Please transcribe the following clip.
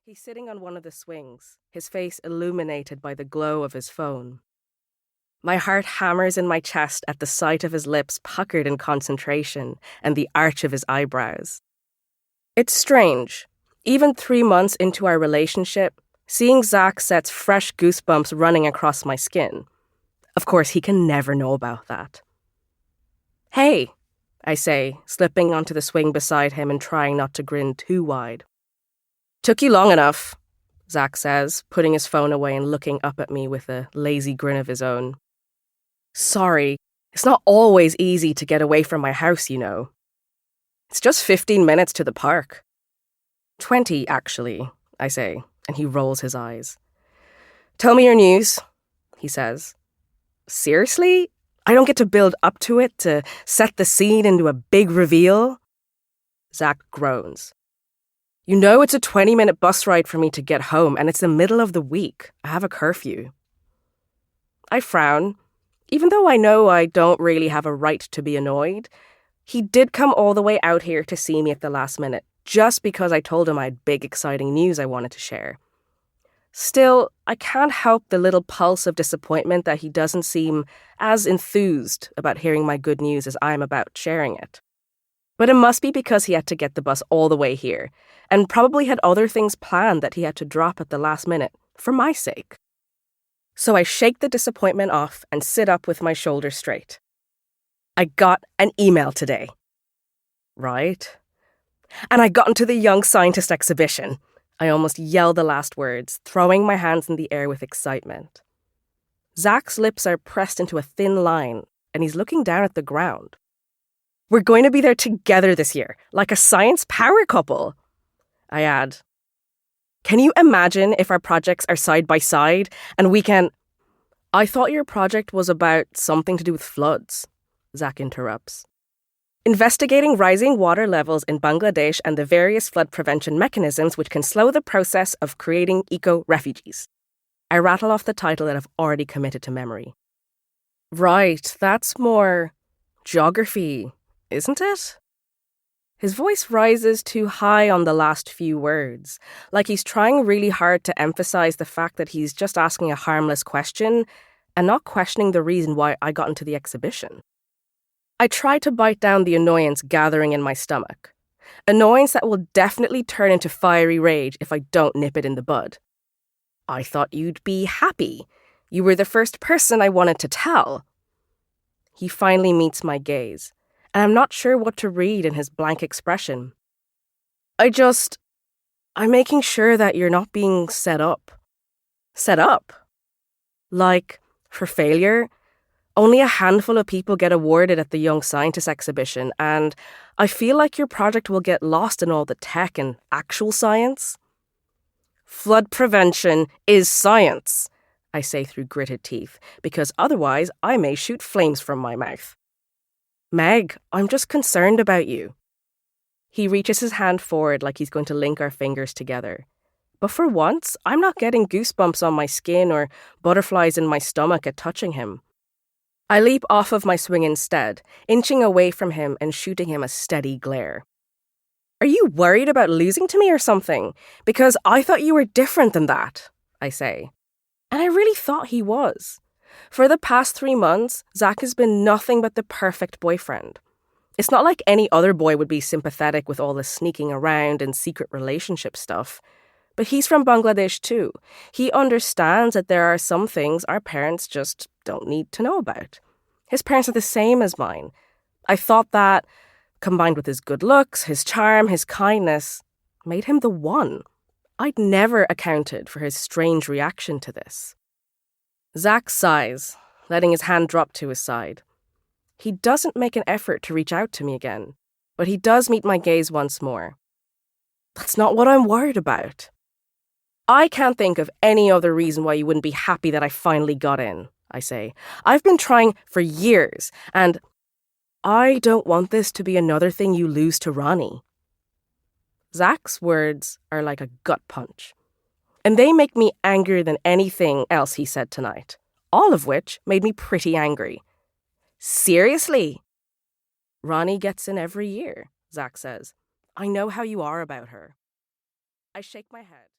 He's sitting on one of the swings, his face illuminated by the glow of his phone. My heart hammers in my chest at the sight of his lips puckered in concentration and the arch of his eyebrows. It's strange. Even 3 months into our relationship, seeing Zach sets fresh goosebumps running across my skin. Of course, he can never know about that. "Hey," I say, slipping onto the swing beside him and trying not to grin too wide. "Took you long enough," Zach says, putting his phone away and looking up at me with a lazy grin of his own. "Sorry, it's not always easy to get away from my house, you know. It's just 15 minutes to the park." 20, actually, I say, and he rolls his eyes. "Tell me your news," he says. "Seriously? I don't get to build up to it, to set the scene into a big reveal?" Zach groans. "You know it's a 20-minute bus ride for me to get home, and it's the middle of the week. I have a curfew." I frown. Even though I know I don't really have a right to be annoyed, he did come all the way out here to see me at the last minute, just because I told him I had big, exciting news I wanted to share. Still, I can't help the little pulse of disappointment that he doesn't seem as enthused about hearing my good news as I'm about sharing it. But it must be because he had to get the bus all the way here, and probably had other things planned that he had to drop at the last minute, for my sake. So I shake the disappointment off and sit up with my shoulders straight. "I got an email today." "Right." "And I got into the Young Scientist exhibition." I almost yell the last words, throwing my hands in the air with excitement. Zach's lips are pressed into a thin line, and he's looking down at the ground. "We're going to be there together this year, like a science power couple." I add, "Can you imagine if our projects are side by side and we can—" "I thought your project was about something to do with floods," Zach interrupts. "Investigating rising water levels in Bangladesh and the various flood prevention mechanisms which can slow the process of creating eco-refugees." I rattle off the title that I've already committed to memory. "Right, that's more geography, isn't it?" His voice rises too high on the last few words, like he's trying really hard to emphasize the fact that he's just asking a harmless question and not questioning the reason why I got into the exhibition. I try to bite down the annoyance gathering in my stomach. Annoyance that will definitely turn into fiery rage if I don't nip it in the bud. "I thought you'd be happy. You were the first person I wanted to tell." He finally meets my gaze, and I'm not sure what to read in his blank expression. I'm making sure that you're not being set up." "Set up? Like, for failure? Only a handful of people get awarded at the Young Scientist exhibition, and I feel like your project will get lost in all the tech and actual science." "Flood prevention is science," I say through gritted teeth, because otherwise I may shoot flames from my mouth. "Meg, I'm just concerned about you." He reaches his hand forward like he's going to link our fingers together. But for once, I'm not getting goosebumps on my skin or butterflies in my stomach at touching him. I leap off of my swing instead, inching away from him and shooting him a steady glare. "Are you worried about losing to me or something? Because I thought you were different than that," I say. And I really thought he was. For the past 3 months, Zach has been nothing but the perfect boyfriend. It's not like any other boy would be sympathetic with all the sneaking around and secret relationship stuff. But he's from Bangladesh too. He understands that there are some things our parents just don't need to know about. His parents are the same as mine. I thought that, combined with his good looks, his charm, his kindness, made him the one. I'd never accounted for his strange reaction to this. Zach sighs, letting his hand drop to his side. He doesn't make an effort to reach out to me again, but he does meet my gaze once more. "That's not what I'm worried about." "I can't think of any other reason why you wouldn't be happy that I finally got in," I say. "I've been trying for years, and I don't want this to be another thing you lose to Rani." Zach's words are like a gut punch, and they make me angrier than anything else he said tonight, all of which made me pretty angry. "Seriously?" "Rani gets in every year," Zach says. "I know how you are about her." I shake my head.